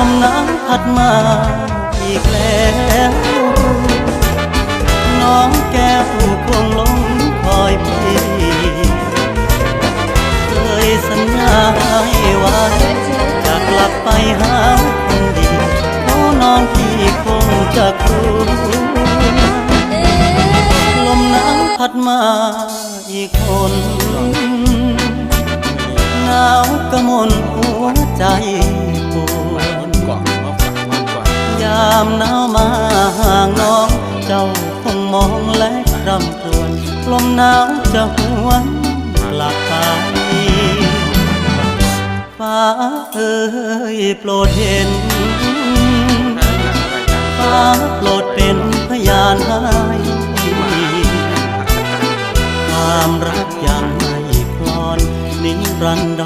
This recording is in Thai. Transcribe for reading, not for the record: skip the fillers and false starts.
มหนาวพัดมาอีกแล้วน้องแก้วคงลงคอยพี่เคยสัญญาให้ไว้จะกลับไปหาคนดีเพราะน้องพี่คงจะกลัวลมหนาวพัดมาอีกคนหนาวกระมนหัวใจปวดยามหนาวมาห่างน้องเจ้าคงมองและคร่ำครวญลมหนาวจะหวนกลับไปฟ้าเอ่ยโปรดเห็นฟ้าโปรดเป็นพยานให้ความรักยังไม่คลอนนิรันด